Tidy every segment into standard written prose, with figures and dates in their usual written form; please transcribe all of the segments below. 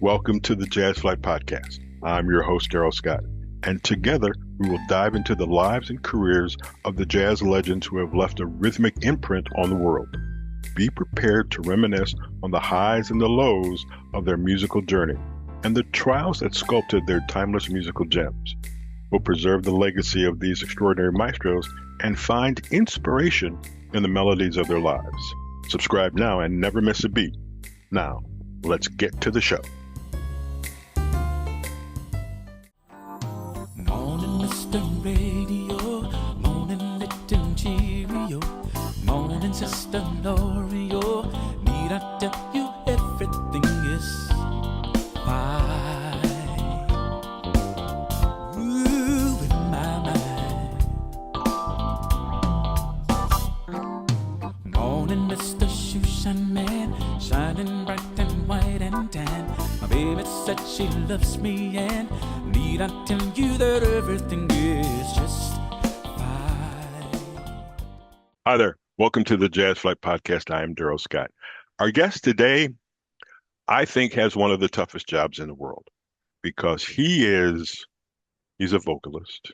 Welcome to the Jazz Flight Podcast. I'm your host, Jarreau Scott, and together we will dive into the lives and careers of the jazz legends who have left a rhythmic imprint on the world. Be prepared to reminisce on the highs and the lows of their musical journey and the trials that sculpted their timeless musical gems. We'll preserve the legacy of these extraordinary maestros and find inspiration in the melodies of their lives. Subscribe now and never miss a beat. Now, let's get to the show. Morning, Mr. Radio. Morning, little Cheerio. Morning, Sister L'Oreal. Need I tell you everything is fine? Ooh, in my mind. Morning, Mr. Shoeshine Man. Shining bright and white and tan. My baby said she loves me, and need I tell you that everything is just fine? Hi there. Welcome to the Jazz Flight Podcast. I am Jarreau Scott. Our guest today, I think, has one of the toughest jobs in the world because he's a vocalist.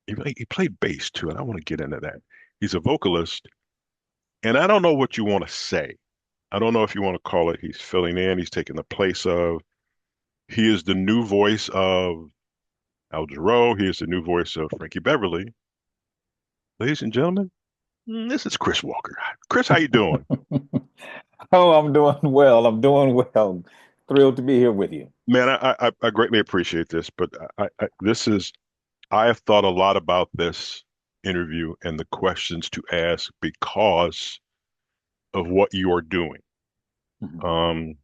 He played bass too, and I want to get into that. He's a vocalist, and I don't know what you want to say. I don't know if you want to call it he's filling in, he's taking the place of. He is the new voice of Jarreau. He is the new voice of Frankie Beverly. Ladies and gentlemen, this is Chris Walker. Chris, how you doing? Oh, I'm doing well. I'm doing well. Thrilled to be here with you. Man, I greatly appreciate this, but I have thought a lot about this interview and the questions to ask because of what you are doing. Mhm.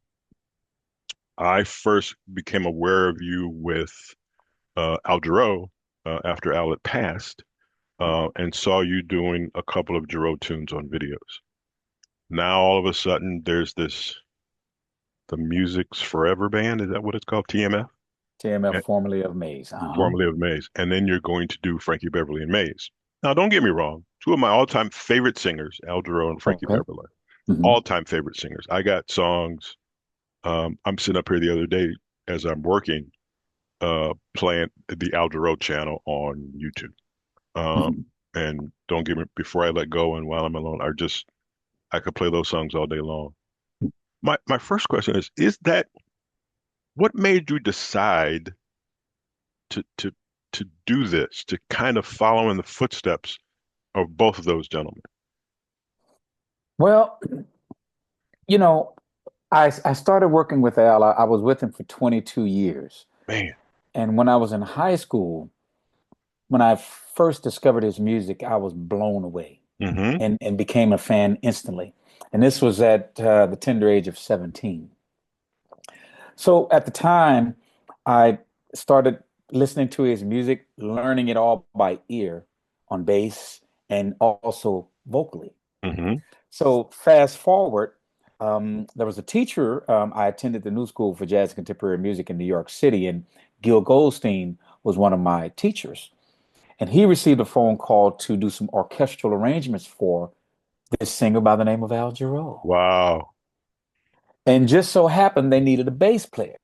I first became aware of you with Jarreau after Al had passed, and saw you doing a couple of Jarreau tunes on videos. Now all of a sudden there's the Music's Forever band. Is that what it's called? TMF? TMF, Eh, formerly of Maze. Formerly of Maze. And then you're going to do Frankie Beverly and Maze. Now don't get me wrong. Two of my all-time favorite singers, Al Jarreau and Frankie Okay. Beverly. Mhm. All-time favorite singers. I got songs. I'm sitting up here the other day as I'm working, playing the Al Jarreau channel on YouTube. Mhm. And don't get me, before I let go and while I'm alone, I could play those songs all day long. My first question is that what made you decide to to do this, to kind of follow in the footsteps of both of those gentlemen? Well, you know, I started working with Al. I was with him for 22 years. Man. And when I was in high school, when I first discovered his music, I was blown away Mm-hmm. and became a fan instantly. And this was at the tender age of 17. So at the time, I started listening to his music, learning it all by ear on bass and also vocally. Mm-hmm. So fast forward, there was a teacher. I attended the New School for Jazz and Contemporary Music in New York City, and Gil Goldstein was one of my teachers. And he received a phone call to do some orchestral arrangements for this singer by the name of Al Jarreau. Wow. And just so happened they needed a bass player.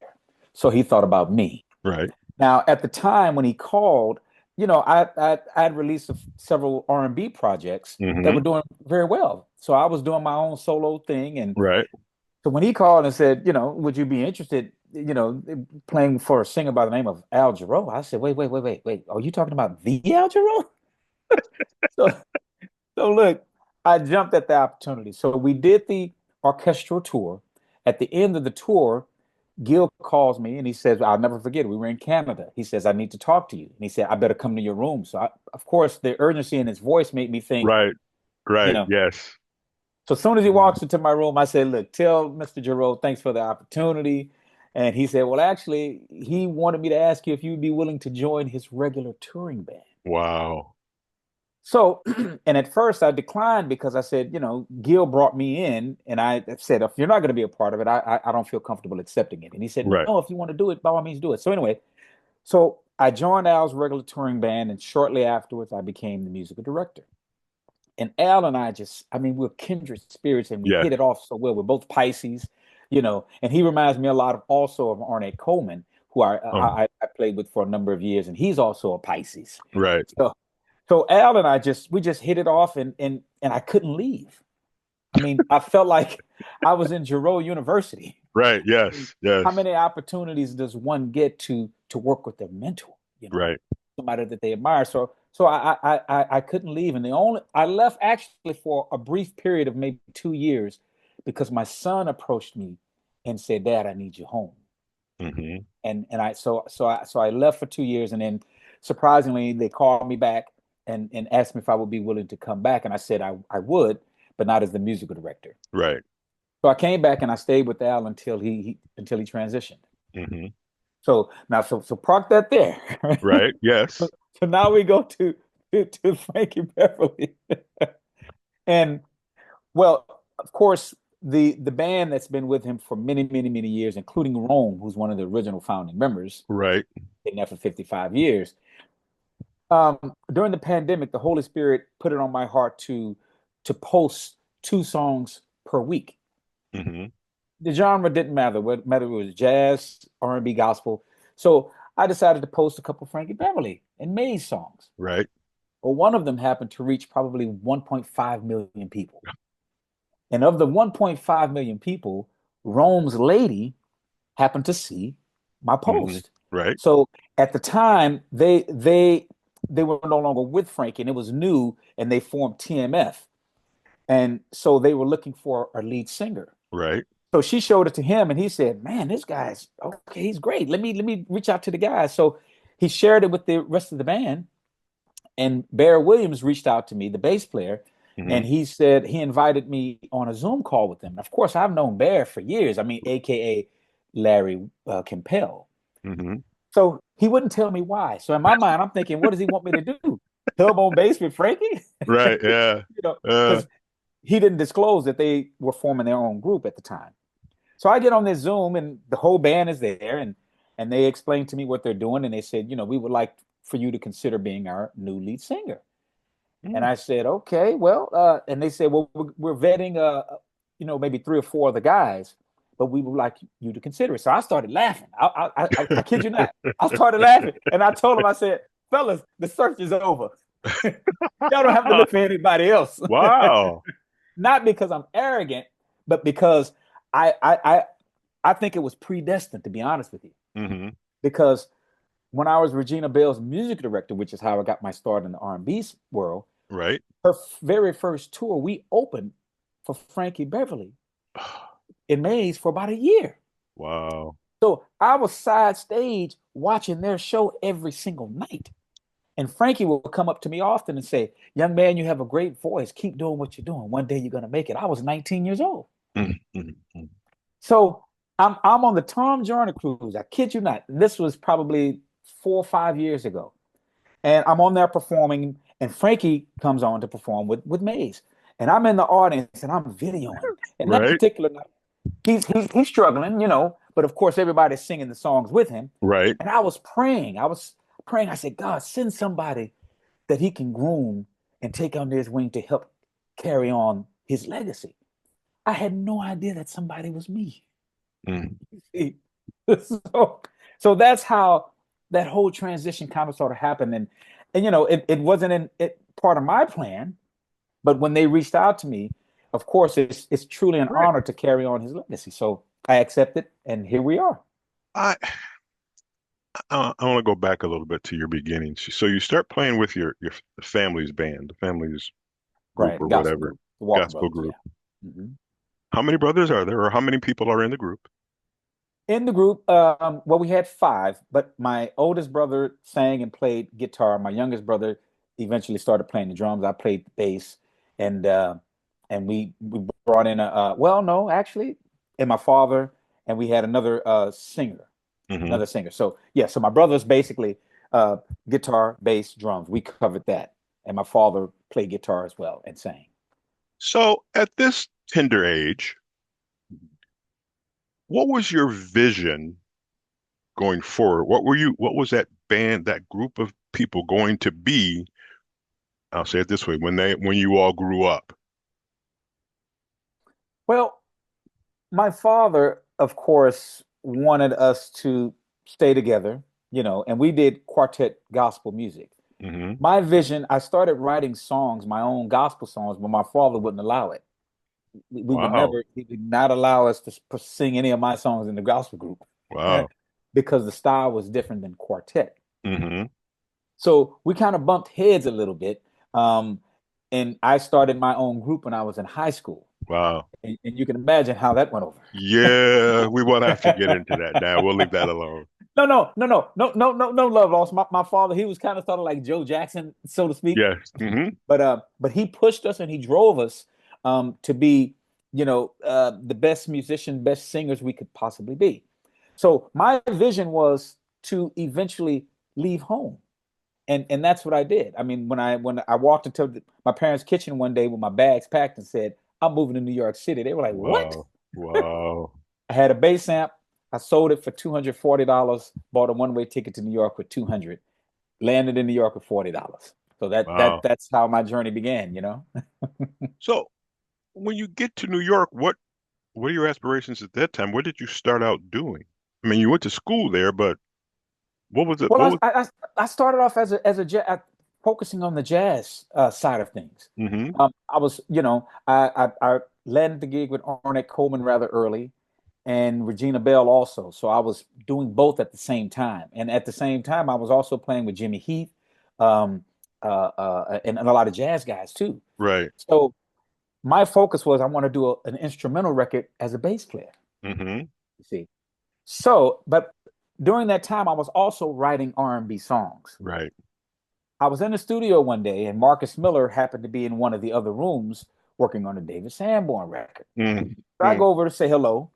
So he thought about me. Right. Now, at the time when he called, I'd released several R&B projects that Mm-hmm. were doing very well. So I was doing my own solo thing. And Right. so when he called and said, would you be interested, playing for a singer by the name of Al Jarreau? I said, wait. Are you talking about the Al Jarreau? So, so look, I jumped at the opportunity. So we did the orchestral tour. At the end of the tour, Gil calls me and he says, I'll never forget it. We were in Canada. He says, I need to talk to you. And he said, I better come to your room. So, of course, the urgency in his voice made me think, Right. you Right. know. Yes. So as soon as he walks into my room, I said, look, tell Mr. Jarreau, thanks for the opportunity. And he said, well, actually, he wanted me to ask you if you'd be willing to join his regular touring band. Wow. So, and at first I declined because I said, Gil brought me in, and I said, if you're not going to be a part of it, I don't feel comfortable accepting it. And he said, Right. no, if you want to do it, by all means do it. So anyway, so I joined Al's regular touring band, and shortly afterwards I became the musical director. And Al and I we're kindred spirits and we Yes. hit it off so well. We're both Pisces. And he reminds me a lot of also of Ornette Coleman, who Oh, I played with for a number of years, and he's also a Pisces. right, So so Al and I just hit it off, and I couldn't leave. I mean, I felt like I was in Jarreau University. right. I mean, Yes, how yes, many opportunities does one get to work with their mentor? right. Somebody that they admire. So I couldn't leave, and the only I left actually for a brief period of maybe 2 years because my son approached me and said, "Dad, I need you home." Hmm. And I left for 2 years, and then surprisingly they called me back and asked me if I would be willing to come back, and I said I would, but not as the musical director. Right. So I came back and I stayed with Al until he transitioned. Hmm. So now so park that there. Right. So, Yes. so now we go to Frankie Beverly. And well, of course, the band that's been with him for many, many, many years, including Rome, who's one of the original founding members, Right. been there for 55 years. During the pandemic, the Holy Spirit put it on my heart to post 2 songs per week. Hmm. The genre didn't matter. What mattered was jazz, R&B, gospel. So I decided to post a couple of Frankie Beverly and Mays songs. Right. Well, one of them happened to reach probably 1.5 million people. And of the 1.5 million people, Rome's lady happened to see my Hmm. post. Right. So at the time, they were no longer with Frankie, and it was new, and they formed TMF. And so they were looking for a lead singer. Right. So she showed it to him, and he said, "Man, this guy's okay. He's great. Let me reach out to the guys." So he shared it with the rest of the band, and Bear Williams reached out to me, the bass player, Hmm. and he said he invited me on a Zoom call with him. Of course, I've known Bear for years. I mean, AKA Larry Campbell. Hmm. So he wouldn't tell me why. So in my mind, I'm thinking, what does he want me to do? Hub on bass with Frankie? Right. Yeah. Uh, Because he didn't disclose that they were forming their own group at the time. So I get on this Zoom and the whole band is there and they explained to me what they're doing and they said, we would like for you to consider being our new lead singer. And mm, I said, okay, well, and they said, well, we're vetting, maybe 3 or 4 of the guys, but we would like you to consider it. So I started laughing. I kid you not. I started laughing and I told them, I said, fellas, the search is over. Y'all don't have to look for anybody else. wow. Not because I'm arrogant, but because I, I I I think it was predestined, to be honest with you. Hmm. Because when I was Regina Belle's music director, which is how I got my start in the R&B world, Right. her very first tour, we opened for Frankie Beverly in Mays for about a year. Wow. So I was side stage watching their show every single night. And Frankie will come up to me often and say, "Young man, you have a great voice. Keep doing what you're doing. One day you're going to make it." I was 19 years old. Mm-hmm. So I'm on the Tom Joyner cruise. I kid you not. This was probably 4 or 5 years ago. And I'm on there performing, and Frankie comes on to perform with Maze. And I'm in the audience and I'm videoing. And that Right. particular night, he's struggling, but of course everybody's singing the songs with him. Right. And I was praying. I said, God, send somebody that he can groom and take under his wing to help carry on his legacy. I had no idea that somebody was me. Mm. so, so that's how that whole transition kind of sort of happened. And it wasn't part of my plan, but when they reached out to me, of course, it's truly an Right. honor to carry on his legacy. So I accepted, and here we are. I I want to go back a little bit to your beginnings. So you start playing with your family's band, the family's group Right, or the gospel whatever, group, the Walker gospel Brothers, group. yeah. Mhm. How many brothers are there, or how many people are in the group? In the group, well, we had 5, but my oldest brother sang and played guitar. My youngest brother eventually started playing the drums. I played the bass, and we brought in well, no, actually, and my father, and we had Hmm. another singer. So yeah, so my brother's basically uh, guitar, bass, drums. We covered that, and my father played guitar as well and sang. So at this tender age, what was your vision going forward? What was that band, that group of people going to be? I'll say it this way, when you all grew up. Well, My father, of course, wanted us to stay together, and we did quartet gospel music. Hmm. My vision, I started writing songs, my own gospel songs, but my father wouldn't allow it. We would Wow. never, he would not allow us to sing any of my songs in the gospel group Wow. because the style was different than quartet. Hmm. So we kind of bumped heads a little bit. Um, and I started my own group when I was in high school. Wow. And you can imagine how that went over. Yeah, we won't have to get into that now. We'll leave that alone. No, no, no, no, no, no, no, no love lost. My father, he was kind of sort of like Joe Jackson, so to speak. Yes. Hmm. But he pushed us and he drove us to be, the best musician, best singers we could possibly be. So my vision was to eventually leave home, and that's what I did. I mean, when I walked into my parents' kitchen one day with my bags packed and said, "I'm moving to New York City," they were like, "What?" Wow. Wow. I had a bass amp. I sold it for $240. Bought a one-way ticket to New York with 200. Landed in New York with $40. So Wow. that's how my journey began. So when you get to New York, what are your aspirations at that time? What did you start out doing? I mean, you went to school there, but what was it? Well, What was? I started off focusing on the jazz side of things. Hmm. I was, I landed the gig with Ornette Coleman rather early, and Regina Belle also. So I was doing both at the same time, and at the same time, I was also playing with Jimmy Heath, um, and a lot of jazz guys too. Right. So my focus was I want to do an instrumental record as a bass player. Hmm. You see, so but during that time, I was also writing R&B songs. Right. I was in the studio one day, and Marcus Miller happened to be in one of the other rooms working on a David Sanborn record. So I Hmm. go over to say hello,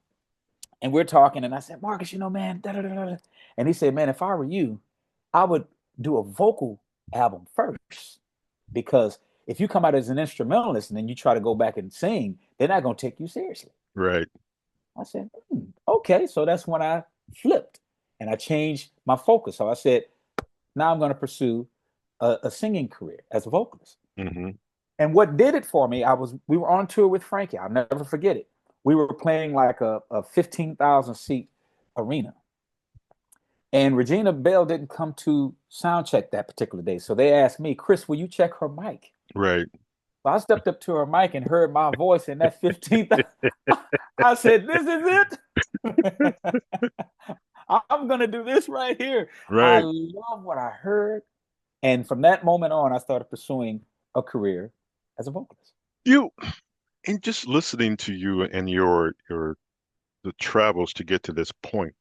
and we're talking, and I said, Marcus, man, da, da, da, da. And he said, man, if I were you, I would do a vocal album first, because if you come out as an instrumentalist and then you try to go back and sing, they're not going to take you seriously. Right. I said, okay. So that's when I flipped and I changed my focus. So I said, now I'm going to pursue a singing career as a vocalist. Hmm. And what did it for me, we were on tour with Frankie. I'll never forget it. We were playing like a 15,000 seat arena. And Regina Belle didn't come to sound check that particular day. So they asked me, Chris, will you check her mic? Right. So I stepped up to her mic and heard my voice in that 15th. I said, this is it. I'm going to do this right here. I Right. love what I heard. And from that moment on, I started pursuing a career as a vocalist. You and just listening to you and your the travels to get to this point,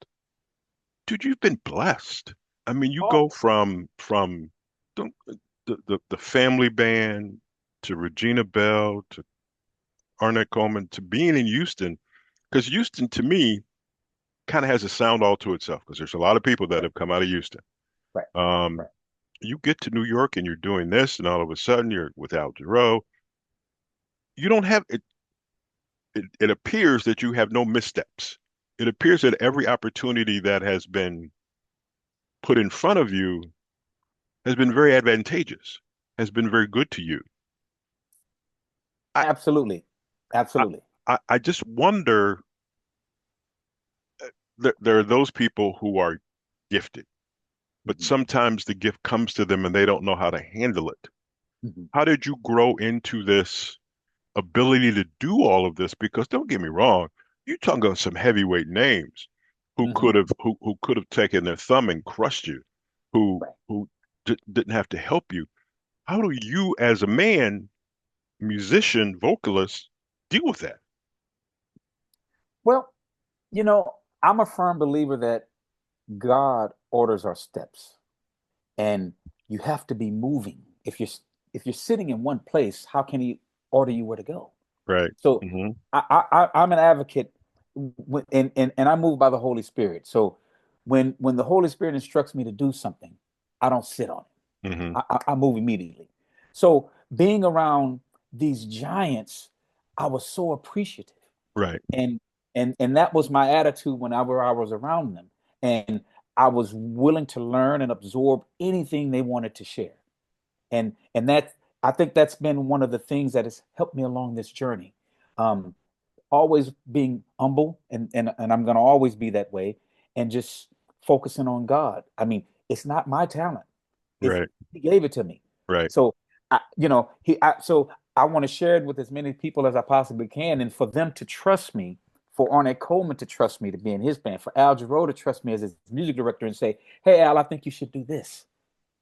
dude, you've been blessed. I mean, you Oh, go from the the family band to Regina Belle to Arnett Coleman to being in Houston, because Houston to me kind of has a sound all to itself. Because there's a lot of people that right, have come out of Houston. right, Um, right. you get to New York and you're doing this, and all of a sudden you're with Al Jarreau. You don't have it. It appears that you have no missteps. It appears that every opportunity that has been put in front of you has been very advantageous, has been very good to you. I Absolutely. I Absolutely. I just wonder, there are those people who are gifted, but Mhm, sometimes the gift comes to them and they don't know how to handle it. mhm. How did you grow into this ability to do all of this? Because don't get me wrong, you're talking about some heavyweight names Mhm. who could have taken their thumb and crushed you, Right. who didn't have to help you. How do you, as a man, musician, vocalist, deal with that? Well, I'm a firm believer that God orders our steps, and you have to be moving. If you're sitting in one place, how can He order you where to go? Right. So Hmm. I'm an advocate, and I move by the Holy Spirit. So when the Holy Spirit instructs me to do something, I don't sit on it. Hmm. I move immediately. So being around these giants, I was so appreciative, Right. and and that was my attitude whenever I was around them, and I was willing to learn and absorb anything they wanted to share, and that I think that's been one of the things that has helped me along this journey. Um, always being humble, and I'm going to always be that way, and just focusing on God. I mean, it's not my talent. It's Right. He gave it to me. Right. So so I want to share it with as many people as I possibly can, and for them to trust me, for Ornette Coleman to trust me to be in his band, for Al Jarreau to trust me as his music director and say, "Hey, Al, I think you should do this,"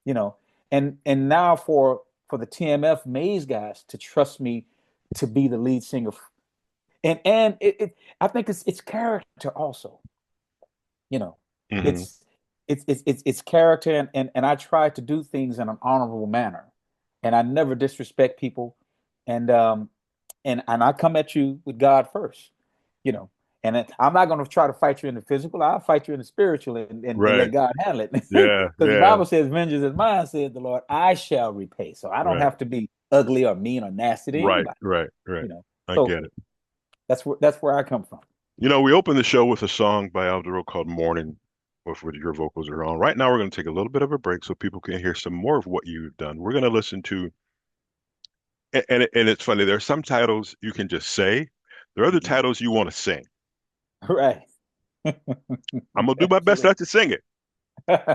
you know, and now for the TMF Maze guys to trust me to be the lead singer, and I think it's character also, you know, Hmm. it's it's character, and I try to do things in an honorable manner, and I never disrespect people, and and I come at you with God first, you know. And I'm not going to try to fight you in the physical. I'll fight you in the spiritual, and let Right. God handle it. Yeah. Because the Yeah. Bible says, "Vengeance is mine," said the Lord. I shall repay. So I don't Right. have to be ugly or mean or nasty to Right. anybody, Right. Right. you know. I So get it. that's where I come from. We opened the show with a song by Aldero called Morning, with your vocals are on. Right now, we're going to take a little bit of a break so people can hear some more of what you've done. We're going to listen to, and it's funny, there are some titles you can just say, there are other Mhm. titles you want to sing. Right. I'm going to do my best Absolutely. not to sing it.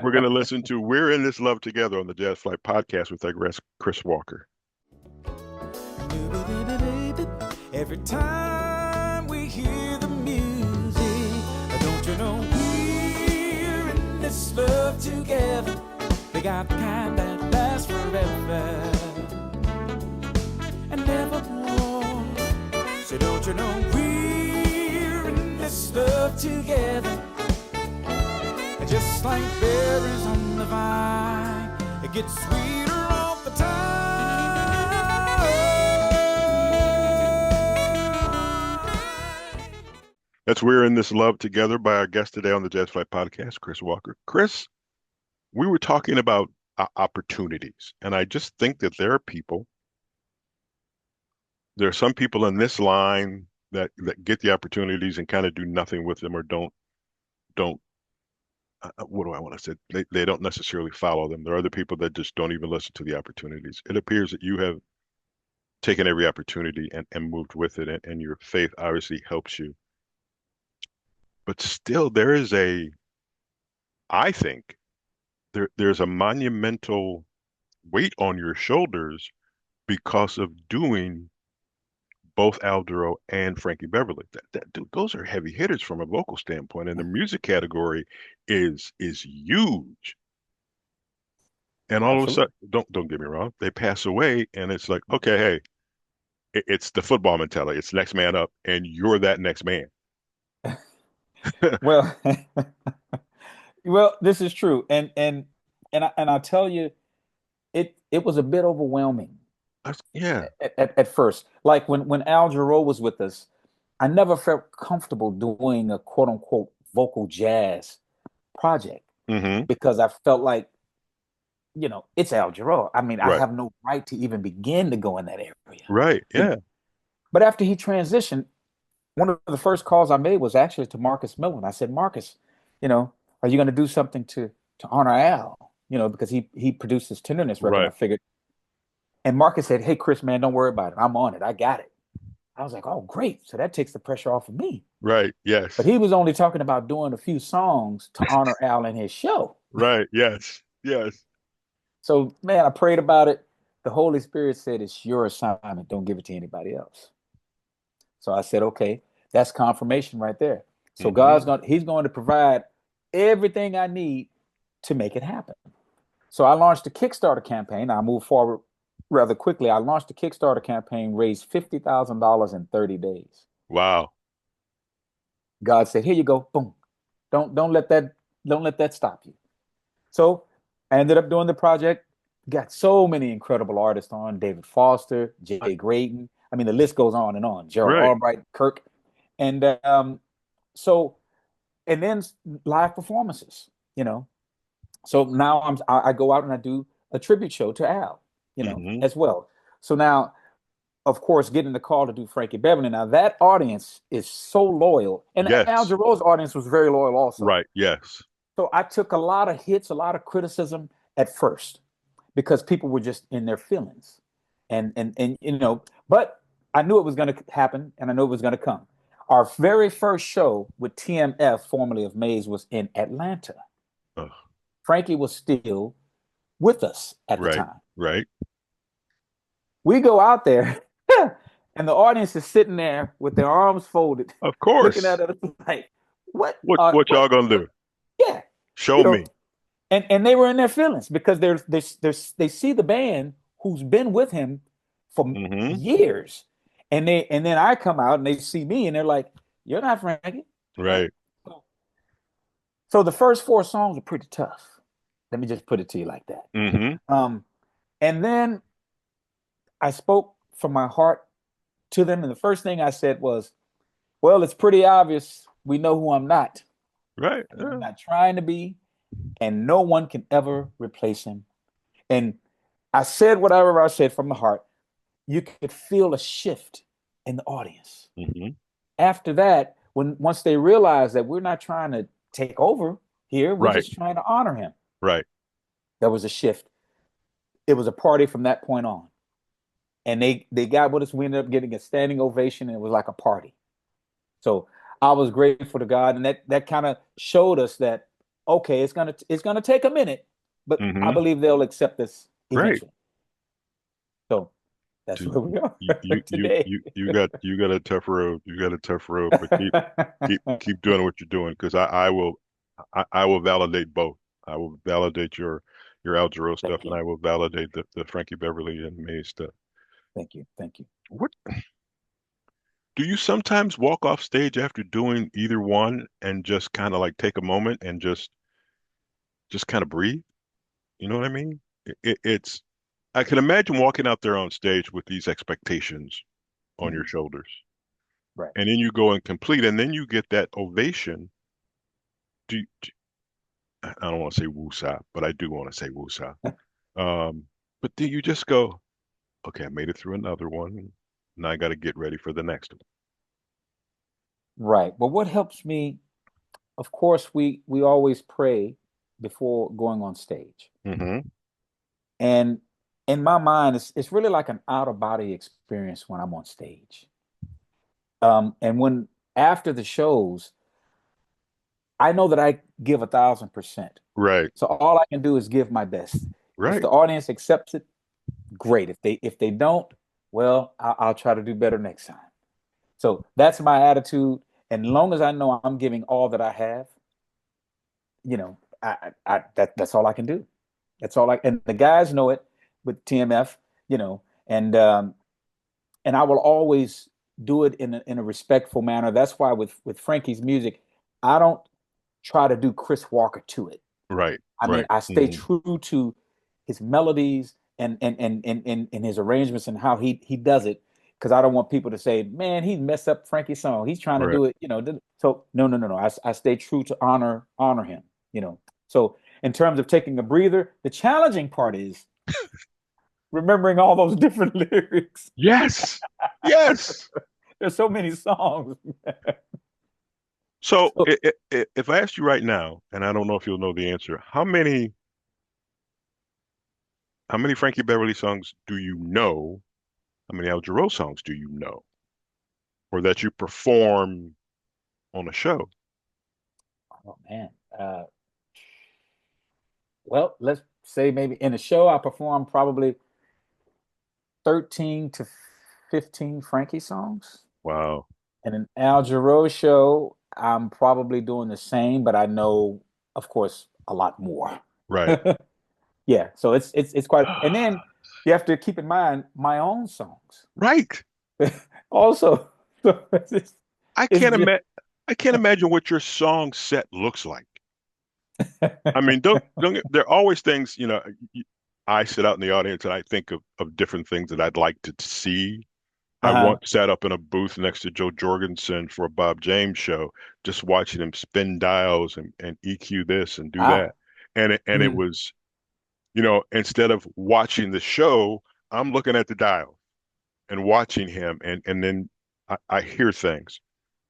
We're going to listen to We're in This Love Together on the Jazz Flight podcast with our guest, Chris Walker. Every time we hear the music, don't you know we're in this love together? We got the kind that lasts forever and nevermore. So don't you know we're in this love together? And just like berries on the vine, it gets sweeter all the time. That's We're in This Love Together by our guest today on the Jazz Flight podcast, Chris Walker. Chris, we were talking about opportunities, and I just think that there are some people in this line that get the opportunities and kind of do nothing with them, or don't what do I want to say? They don't necessarily follow them. There are other people that just don't even listen to the opportunities. It appears that you have taken every opportunity and moved with it, and your faith obviously helps you. But still, I think there's a monumental weight on your shoulders because of doing both Al Duro and Frankie Beverly. Dude, those are heavy hitters from a vocal standpoint, and the music category is huge. And all of a Absolutely. sudden, don't get me wrong, they pass away, and it's like, okay, hey, it's the football mentality. It's next man up, and you're that next man. Well, well, this is true, and I tell you, it was a bit overwhelming Yeah. at first. Like when Al Jarreau was with us, I never felt comfortable doing a quote unquote vocal jazz project Hmm. because I felt like, it's Al Jarreau. I mean, I Right. have no right to even begin to go in that area. Right. You know? Yeah. But after he transitioned, one of the first calls I made was actually to Marcus Miller. I said, Marcus, are you going to do something to honor Al? Because he produced this Tenderness record. I Right. figured, and Marcus said, "Hey, Chris, man, don't worry about it. I'm on it. I got it." I was like, "Oh, great! So that takes the pressure off of me." Right. But Yes. he was only talking about doing a few songs to honor Al in his show. Right. Yes. Yes. So, man, I prayed about it. The Holy Spirit said, "It's your assignment. Don't give it to anybody else." So I said, "Okay, that's confirmation right there." So Hmm. He's going to provide everything I need to make it happen. So I launched a Kickstarter campaign. I moved forward rather quickly. I launched a Kickstarter campaign, raised $50,000 in 30 days. Wow. God said, "Here you go. Boom. Don't let that stop you." So I ended up doing the project. Got so many incredible artists on: David Foster, I- Jay Graydon. I mean, the list goes on and on. Gerald Right. Albright, Kirk, and so and then live performances. You know, so now I go out and I do a tribute show to Al. Hmm. As well. So now, of course, getting the call to do Frankie Beverly. Now that audience is so loyal, and Al Yes. Jarreau's audience was very loyal also. Right. Yes. So I took a lot of hits, a lot of criticism at first because people were just in their feelings, and but I knew it was going to happen, and I knew it was going to come. Our very first show with TMF, formerly of Maze, was in Atlanta. Oh, Frankie was still with us at the right, time. right. We go out there, and the audience is sitting there with their arms folded, Of looking course. at us like, "What? What y'all gonna What?" do? Yeah, Show you know. me. And they were in their feelings because they see the band who's been with him for Hmm. years, and then I come out and they see me and they're like, "You're not Frankie." Right. Right. So the first four songs are pretty tough. Let me just put it to you like that. Hmm. Um, and then I spoke from my heart to them, and the first thing I said was, "Well, it's pretty obvious we know who I'm not, Right. and I'm not trying to be, and no one can ever replace him." And I said whatever I said from the heart. You could feel a shift in the audience. Hmm. After that, when once they realized that we're not trying to take over here, we're Right. just trying to honor him, Right. there was a shift. It was a party from that point on. And they got with us. We ended up getting a standing ovation, and it was like a party. So I was grateful to God, and that kind of showed us that okay, it's gonna take a minute, but I Hmm. believe they'll accept this Right. eventually. So that's Dude, where we are today. you got a tough road. You got a tough road, but keep doing what you're doing because I will validate both. I will validate your Al Jarreau stuff, Thank and you. I will validate the Frankie Beverly and May stuff. Thank you. Thank you. What do you sometimes walk off stage after doing either one and just kind of like take a moment and just kind of breathe? You know what I mean? It's I can imagine walking out there on stage with these expectations on your Mhm. shoulders, Right. and then you go and complete, and then you get that ovation. Do I don't want to say woosah, but I do want to say woosah. Um, but then you just go, okay, I made it through another one. Now I got to get ready for the next Right. Well, what helps me, of course, we always pray before going on stage. one. Hmm. And in my mind, it's really like an out of body experience when I'm on stage. And when after the shows, I know that I give 1,000%. Right, So all I can do is give my best. If right. the audience accepts it, great. If they don't, well, I'll try to do better next time. So that's my attitude. And long as I know I'm giving all that I have, that's all I can do. That's all and the guys know it with TMF, you know, and um, and I will always do it in a respectful manner. That's why with Frankie's music, I don't try to do Chris Walker to it. Right, I mean, right. I stay Hmm. true to his melodies and his arrangements and how he does it. Because I don't want people to say, "Man, he messed up Frankie's song. He's trying to Right. do it." So no, no, no, no. I stay true to honor him. So in terms of taking a breather, the challenging part is remembering all those different lyrics. Yes, yes. There's so many songs. So So, if I ask you right now, and I don't know if you'll know the answer, how many Frankie Beverly songs do you know? How many Al Jarreau songs do you know, or that you perform on a show? oh man. Well, let's say maybe in a show I perform probably 13 to 15 Frankie songs. Wow. In an Al Jarreau show, I'm probably doing the same, but I know, of course, a lot more. Right. Yeah, so it's quite, and then you have to keep in mind my own songs Right. also. So I it's can't just imagine. I can't imagine what your song set looks like. I mean, there are always things, I sit out in the audience and I think of different things that I'd like to see. I uh-huh. once sat up in a booth next to Joe Jorgensen for a Bob James show, just watching him spin dials and EQ this and do that. Ah. And it Mm. was, instead of watching the show, I'm looking at the dial and watching him and then I hear things.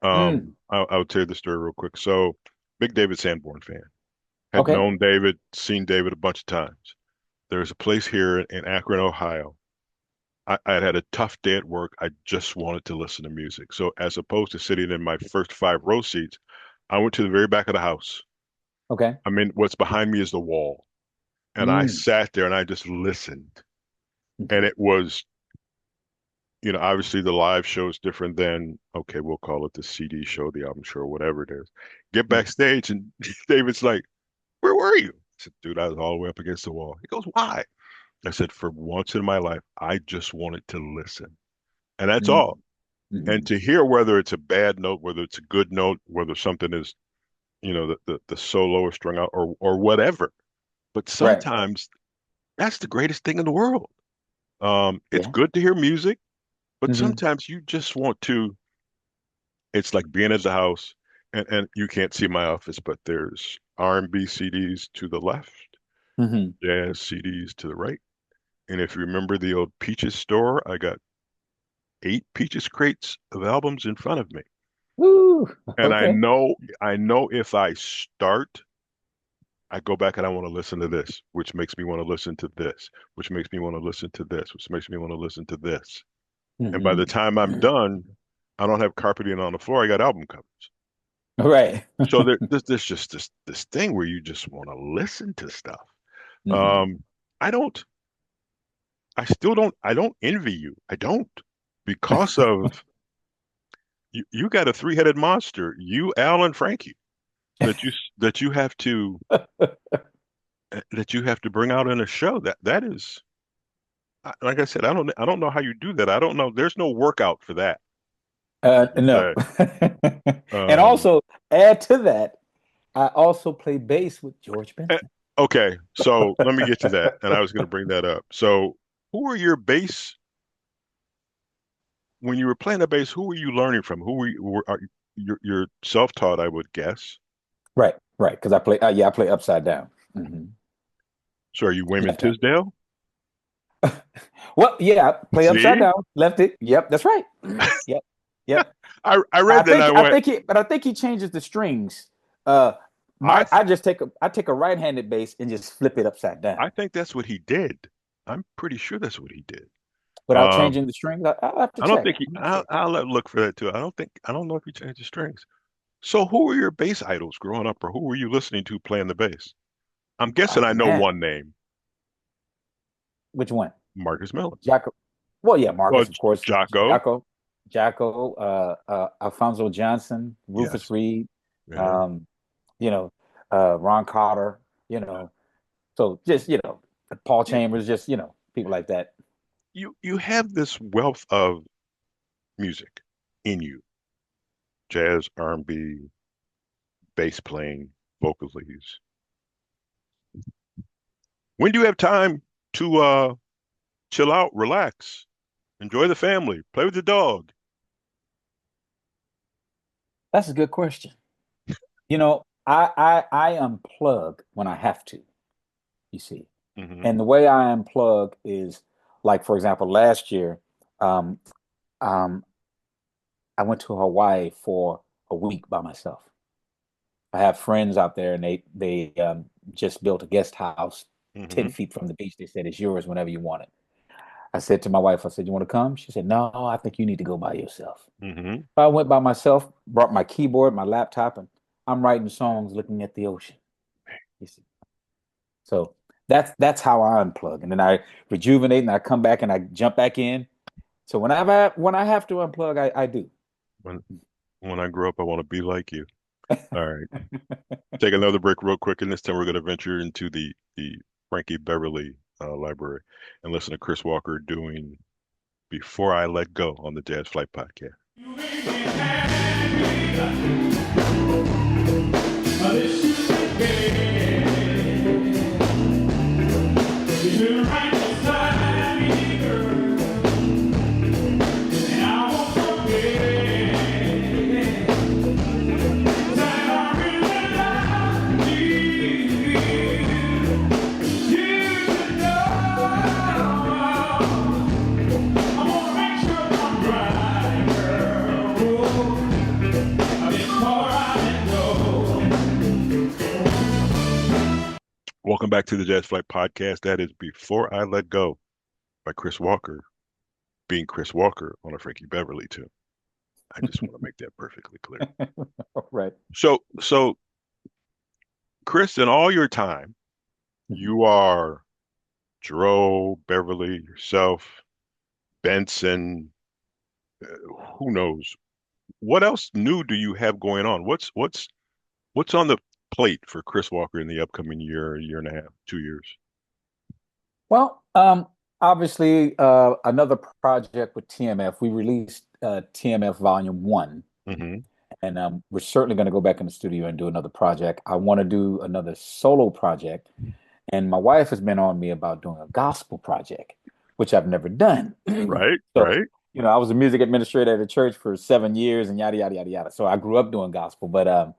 Mm. I'll tell you the story real quick. So, big David Sanborn fan. Had Okay. known David, seen David a bunch of times. There's a place here in Akron, Ohio. I had a tough day at work. I just wanted to listen to music. So as opposed to sitting in my first 5 row seats, I went to the very back of the house. Okay. I mean, what's behind me is the wall. And I Mm. sat there and I just listened. And Okay. it was, obviously the live show is different than, okay, we'll call it the CD show, the album show, whatever it is. Get Mhm. backstage and David's like, where were you? I said, dude, I was all the way up against the wall. He goes, why? I said, for once in my life, I just wanted to listen. And that's Mm. all. And Mhm. to hear whether it's a bad note, whether it's a good note, whether something is, the solo is strung out or whatever. But Right. sometimes that's the greatest thing in the world. It's Yeah. good to hear music, but Hmm. sometimes you just want to, it's like being at the house and you can't see my office, but there's R&B CDs to the left, Hmm. jazz CDs to the right. And if you remember the old Peaches store, I got 8 Peaches crates of albums in front of me. Woo. And I Okay. know, I know if I start, I go back and I want to listen to this, which makes me want to listen to this, which makes me want to listen to this, which makes me want to listen to this. And by the Hmm. time I'm done, I don't have carpeting on the floor. I got album covers. Right. So there's just this thing where you just want to listen to stuff. Hmm. Um, I don't, I don't envy you. I don't, because of you got a three-headed monster, you, Al, and Frankie, that you have to bring out in a show. That is, like I said, I don't know how you do that. I don't know. There's no workout for that. To No. say. And Um, also add to that, I also play bass with George eh, Benson. okay, so let me get to that, and I was going to bring that up. So, who were your bass when you were playing the bass? Who were you learning from? Who were you? You're self-taught, I would guess. Right, right. Because I play, yeah, I play upside down. Hmm. So, are you Wayman Left hand. Tisdale? Well, yeah, I play upside See, down, left it. Yep, that's right. Yep, yep. I read that and I went, I think he changes the strings. Uh, I I just take a right-handed bass and just flip it upside down I think that's what he did. I'm pretty sure that's what he did. without Um, changing the strings. I'll have to I don't check. think he. I'm not sure. Look for that too. I don't know if he changed the strings. So, who were your bass idols growing up, or who were you listening to playing the bass? I'm guessing I know Man, one name, which one? Marcus Miller. Jacko. Well, yeah, Well, Marcus, of course. Jocko. Jacko, Alfonso Johnson, Rufus Yes. Reed, Yeah. um, you know, Ron Carter, you know. So just, Paul You Chambers, just, people like that. you have this wealth of music in you. Jazz, R&B, bass playing, vocals. When do you have time to chill out, relax, enjoy the family, play with the dog? That's a good question. I unplug when I have to, you see. Hmm. And the way I unplug is like, for example, last year, um, um, I went to Hawaii for a week by myself. I have friends out there, and they just built a guest house Hmm. 10 feet from the beach. They said it's yours whenever you want it. I said to my wife, I said, "You want to come?" She said, "No, I think you need to go by yourself." Hmm. So I went by myself, brought my keyboard, my laptop, and I'm writing songs looking at the ocean. You see. So that's how I unplug. And then I rejuvenate and I come back and I jump back in. So when I have to unplug, I do. When when I grow up, I want to be like you. All right. Take another break real quick, and this time we're going to venture into the Frankie Beverly library and listen to Chris Walker doing "Before I Let Go" on the Jazz Flight podcast. Welcome back to the Jazz Flight podcast. That is "Before I Let Go" by Chris Walker. being Chris Walker on a Frankie Beverly tune. I just want to make that perfectly clear. Right. So Chris, in all your time, Mhm. you are Jarreau, Beverly, yourself, Benson, who knows? What else new do you have going on? What's on the plate for Chris Walker in the upcoming year and a half, 2 years? Well, obviously, another project with TMF. We released TMF Volume 1, Hmm. and we're certainly going to go back in the studio and do another project. I want to do another solo project, and my wife has been on me about doing a gospel project, which I've never done. Right, So, right. I was a music administrator at a church for 7 years, and yada yada yada yada. So I grew up doing gospel, but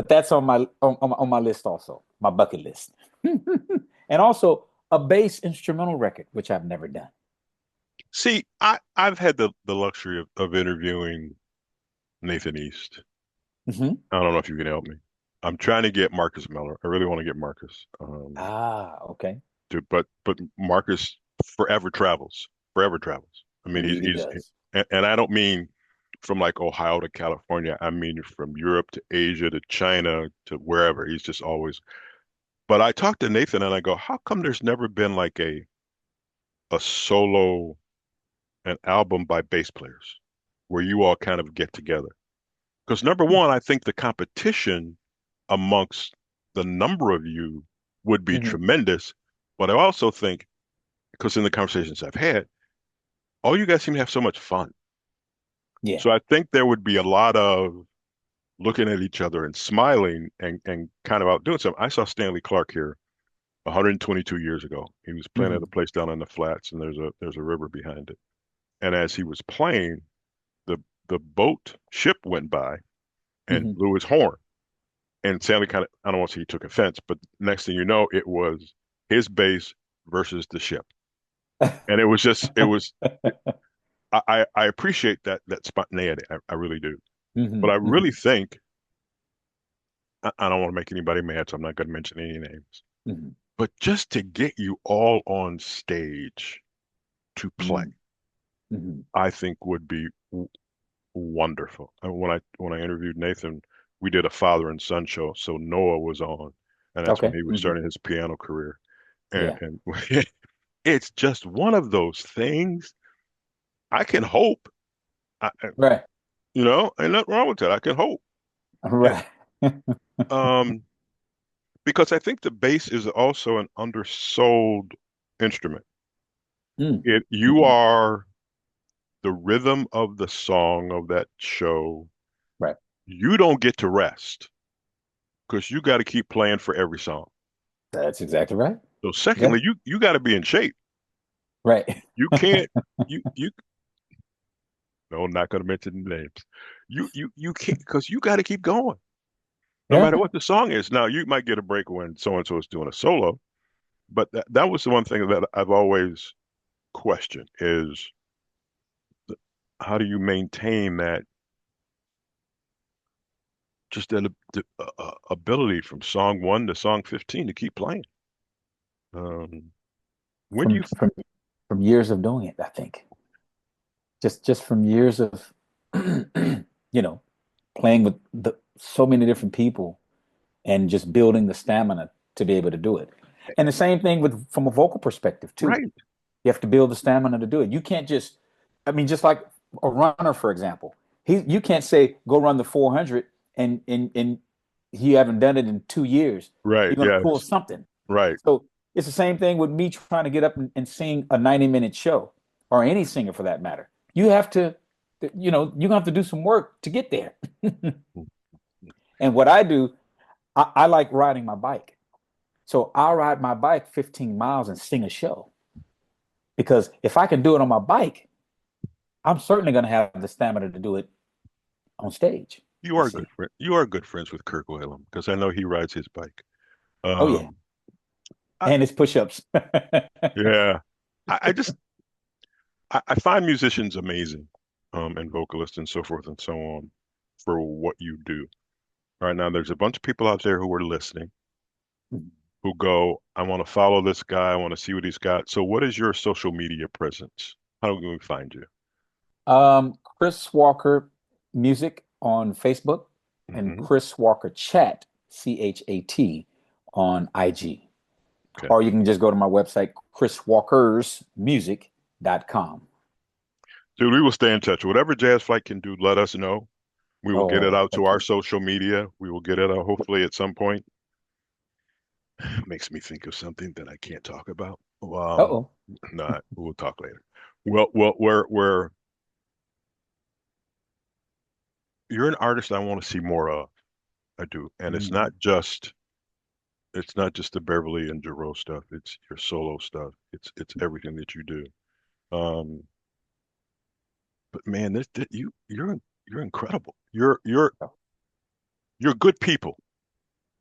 that's on my list also, my bucket list, and also a bass instrumental record, which I've never done. See, I've had the luxury of interviewing Nathan East. Hmm. I don't know if you can help me. I'm trying to get Marcus Miller. I really want to get Marcus. Ah, okay. But Marcus forever travels, forever travels. I He mean, really does. and I don't mean from like Ohio to California. I mean from Europe to Asia to China to wherever. He's just always. But I talked to Nathan and I go, how come there's never been like a solo, an album by bass players where you all kind of get together? Because number one, I think the competition amongst the number of you would be Hmm. tremendous. But I also think, because in the conversations I've had, all you guys seem to have so much fun. Yeah. So I think there would be a lot of looking at each other and smiling and kind of out doing something. I saw Stanley Clark here 122 years ago. He was playing at a Hmm. place down in the flats, and there's a river behind it. And as he was playing, the the boat ship went by and Hmm. blew his horn. And Stanley kind of, I don't want to say he took offense, but next thing you know, it was his bass versus the ship. And it was just, it was, I appreciate that spontaneity. I really do. But Hmm. I really Hmm. think, I don't want to make anybody mad, so I'm not going to mention any names. Hmm. But just to get you all on stage to play, Hmm. Hmm. I think would be wonderful. And when I interviewed Nathan, we did a father and son show, so Noah was on, and that's when Okay. he was Hmm. starting his piano career. And Yeah. and it's just one of those things. I can hope, Right. ain't nothing wrong with that. I can hope. Yeah. Right. Um, because I think the bass is also an undersold instrument. Mm. You Hmm. are the rhythm of the song of that show. Right. You don't get to rest because you got to keep playing for every song. That's exactly right. So Yeah. secondly, you got to be in shape. Right. You can't you no, I'm not going to mention names. You can't because you got to keep going no Yeah. matter what the song is. Now you might get a break when so and so is doing a solo, but that was the one thing that I've always questioned is how do you maintain that just that ability from song one to song 15 to keep playing. Um, when do From you from from years of doing it, I think. Just from years of you know, playing with so many different people and just building the stamina to be able to do it. And the same thing with from a vocal perspective too. right, You have to build the stamina to do it. You can't just, I mean, just like a runner, for example, you can't say go run the 400 and you haven't done it in 2 years. right, You're gonna pull yes, something. right. So it's the same thing with me trying to get up and sing a 90-minute show, or any singer for that matter. You have to, you're gonna have to do some work to get there. And what I do, I like riding my bike. So I'll ride my bike 15 miles and sing a show. Because if I can do it on my bike, I'm certainly going to have the stamina to do it on stage. You You are good see? friend. You are good friends with Kirk Whalum because I know he rides his bike. Oh yeah, Um, I, and it's push-ups. yeah, I just I find musicians amazing, and vocalists and so forth and so on for what you do. Right now, there's a bunch of people out there who are listening who go, I want to follow this guy. I want to see what he's got. So what is your social media presence? How do we find you? Chris Walker Music on Facebook and Hmm. Chris Walker Chat, CHAT, on IG. Okay. Or you can just go to my website, chriswalkersmusic.com. Dude, we will stay in touch. Whatever Jazz Flight can do, let us know. We will get it Oh, out to thank our you. social media. We will get it out hopefully at some point. Makes me think of something that I can't talk about. Uh-oh. No, we'll talk later. Well, where you're an artist I want to see more of. I do, and Mm. it's not just the Beverly and Jarreau stuff. It's your solo stuff. It's everything that you do. Um, but man, you're incredible. You're good people.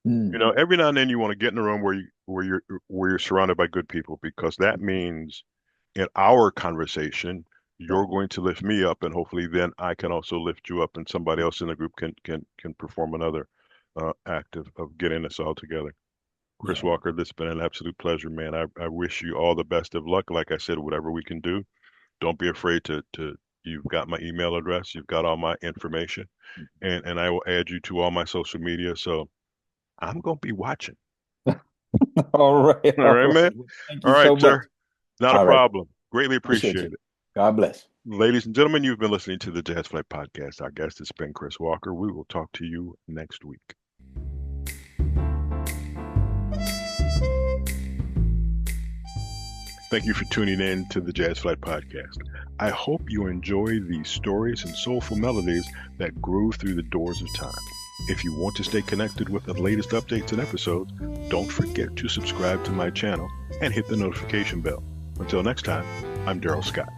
You Mm. know, every now and then you want to get in a room where you're surrounded by good people because that means in our conversation Yeah. you're going to lift me up and hopefully then I can also lift you up and somebody else in the group can perform another act of getting us all together. Chris Yeah. Walker, this has been an absolute pleasure, man. I wish you all the best of luck. Like I said, whatever we can do, don't be afraid to you've got my email address, you've got all my information, and I will add you to all my social media. So I'm gonna be watching. All right. All All right, man. right. Well, thank All you right, so much. sir. Not a All right. problem. Greatly Appreciate appreciate you. it. God bless. Ladies and gentlemen, you've been listening to the Jazz Flight Podcast. Our guest has been Chris Walker. We will talk to you next week. Thank you for tuning in to the Jazz Flight Podcast. I hope you enjoy these stories and soulful melodies that grew through the doors of time. If you want to stay connected with the latest updates and episodes, don't forget to subscribe to my channel and hit the notification bell. Until next time, I'm Daryl Scott.